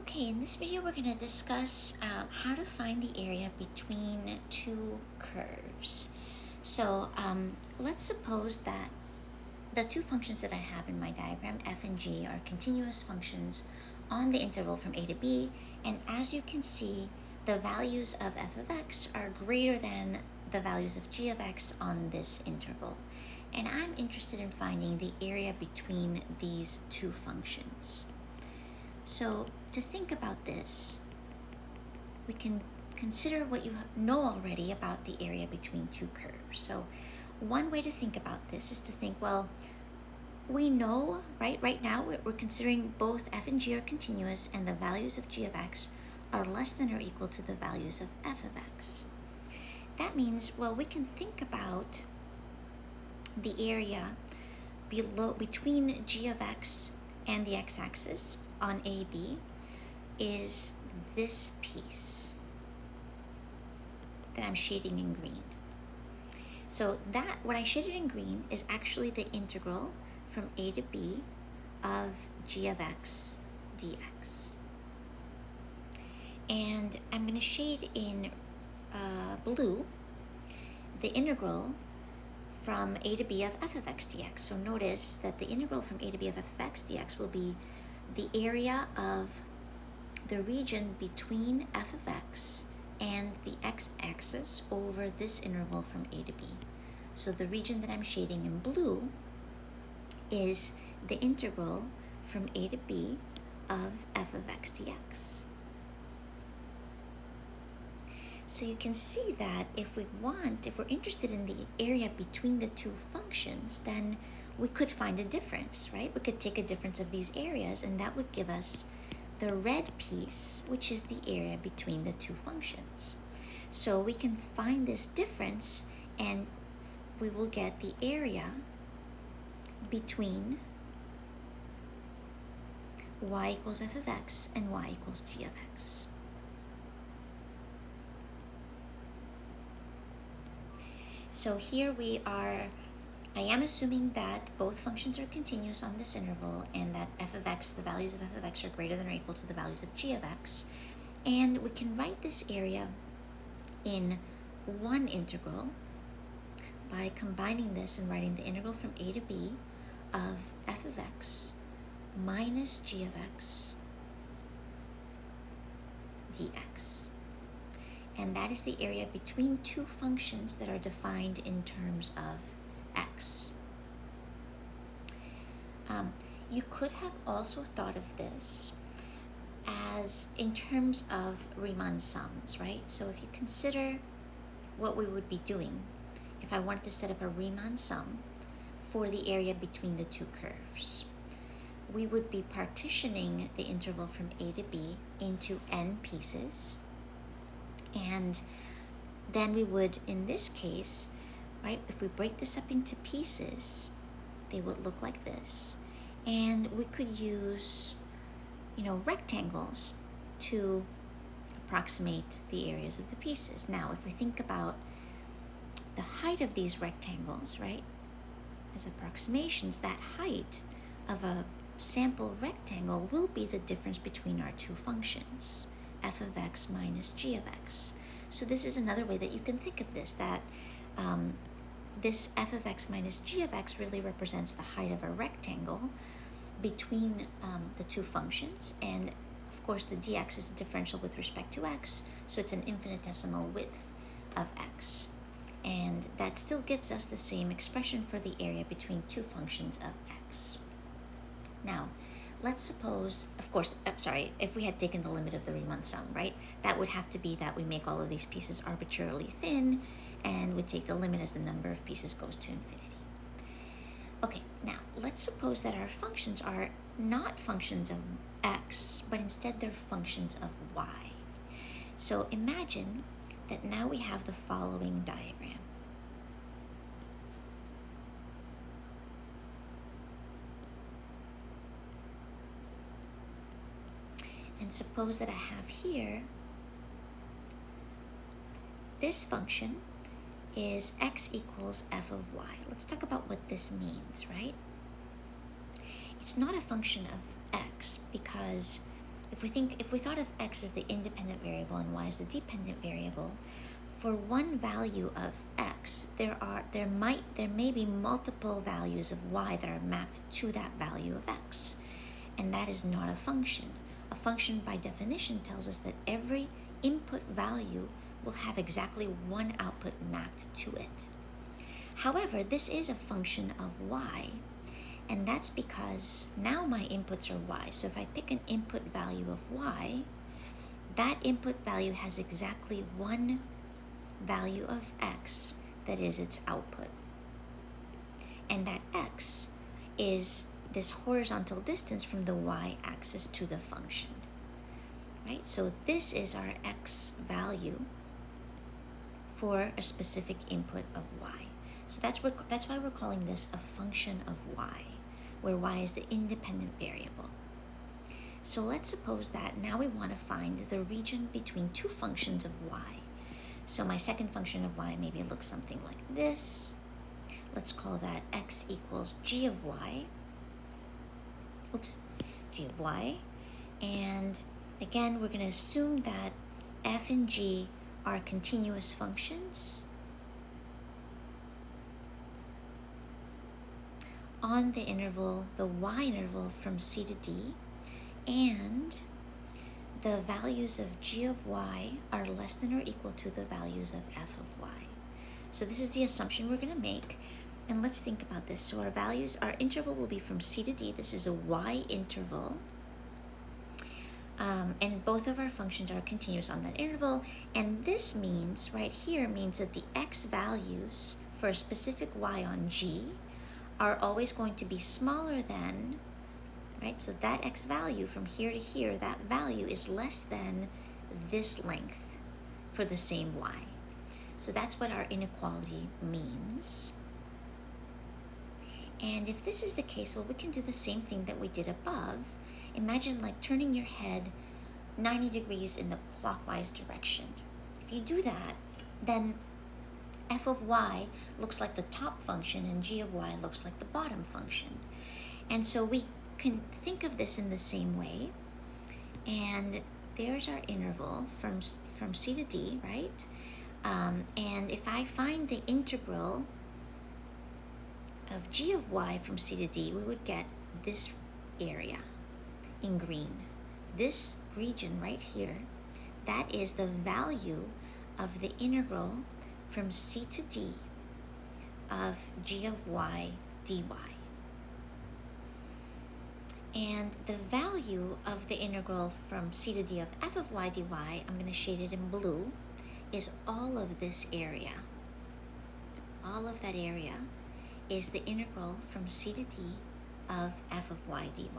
Okay, in this video we're going to discuss how to find the area between two curves. So let's suppose that the two functions that I have in my diagram, f and g, are continuous functions on the interval from a to b, and as you can see, the values of f of x are greater than the values of g of x on this interval. And I'm interested in finding the area between these two functions. So to think about this, we can consider what you know already about the area between two curves. So one way to think about this is to think, well, we know, right now we're considering both f and g are continuous and the values of g of x are less than or equal to the values of f of x. That means, well, we can think about the area between g of x and the x-axis on AB is this piece that I'm shading in green. So that, what I shaded in green, is actually the integral from a to b of g of x dx. And I'm going to shade in blue the integral from a to b of f of x dx. So notice that the integral from a to b of f of x dx will be the area of the region between f of x and the x-axis over this interval from a to b. So the region that I'm shading in blue is the integral from a to b of f of x dx. So you can see that if we're interested in the area between the two functions, then we could find a difference, right? We could take a difference of these areas, and that would give us the red piece, which is the area between the two functions. So we can find this difference, and we will get the area between y equals f of x and y equals g of x. So here I am assuming that both functions are continuous on this interval and that f of x, the values of f of x are greater than or equal to the values of g of x. And we can write this area in one integral by combining this and writing the integral from a to b of f of x minus g of x dx. And that is the area between two functions that are defined in terms of x. You could have also thought of this as in terms of Riemann sums, right? So if you consider what we would be doing if I wanted to set up a Riemann sum for the area between the two curves, we would be partitioning the interval from a to b into n pieces. And then we would, in this case, right, if we break this up into pieces, they would look like this. And we could use, rectangles to approximate the areas of the pieces. Now, if we think about the height of these rectangles, right, as approximations, that height of a sample rectangle will be the difference between our two functions, f of x minus g of x. So this is another way that you can think of this, that this f of x minus g of x really represents the height of a rectangle between the two functions. And of course the dx is the differential with respect to x, so it's an infinitesimal width of x. And that still gives us the same expression for the area between two functions of x. Now, let's suppose, of course, if we had taken the limit of the Riemann sum, right, that would have to be that we make all of these pieces arbitrarily thin and would take the limit as the number of pieces goes to infinity. Okay, now let's suppose that our functions are not functions of x, but instead they're functions of y. So imagine that now we have the following diagram. And suppose that I have here, this function is x equals f of y. Let's talk about what this means, right? It's not a function of x because if we thought of x as the independent variable and y as the dependent variable, for one value of x, there may be multiple values of y that are mapped to that value of x, and that is not a function. A function, by definition, tells us that every input value will have exactly one output mapped to it. However, this is a function of y, and that's because now my inputs are y. So if I pick an input value of y, that input value has exactly one value of x that is its output. And that x is this horizontal distance from the y-axis to the function. Right? So this is our x value for a specific input of y. So that's why we're calling this a function of y, where y is the independent variable. So let's suppose that now we want to find the region between two functions of y. So my second function of y maybe looks something like this. Let's call that x equals g of y. G of y. And again, we're going to assume that f and g are continuous functions on the interval, the y interval from c to d, and the values of g of y are less than or equal to the values of f of y. So this is the assumption we're going to make, and let's think about this. So our interval will be from c to d. This is a y interval, and both of our functions are continuous on that interval, and this means, right here, means that the x values for a specific y on g are always going to be smaller than, right? So that x value from here to here, that value is less than this length for the same y. So that's what our inequality means. And if this is the case, well, we can do the same thing that we did above. Imagine like turning your head 90 degrees in the clockwise direction. If you do that, then f of y looks like the top function and g of y looks like the bottom function. And so we can think of this in the same way. And there's our interval from c to d, right? And if I find the integral of g of y from c to d, we would get this area in green. This region right here, that is the value of the integral from c to d of g of y dy. And the value of the integral from c to d of f of y dy, I'm going to shade it in blue, is all of this area. All of that area is the integral from c to d of f of y dy.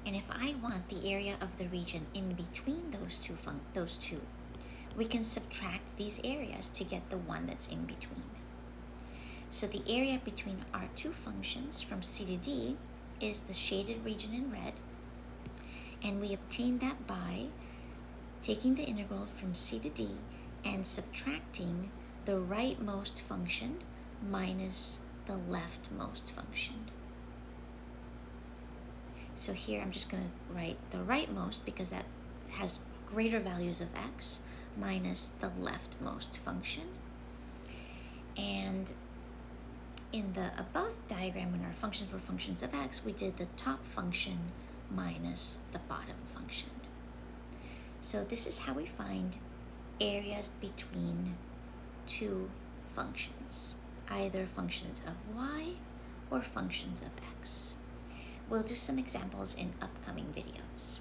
And if I want the area of the region in between those two, we can subtract these areas to get the one that's in between. So the area between our two functions from c to d is the shaded region in red, and we obtain that by taking the integral from c to d and subtracting the rightmost function minus the leftmost function. So here I'm just going to write the rightmost because that has greater values of x minus the leftmost function. And in the above diagram, when our functions were functions of x, we did the top function minus the bottom function. So this is how we find areas between two functions, either functions of y or functions of x. We'll do some examples in upcoming videos.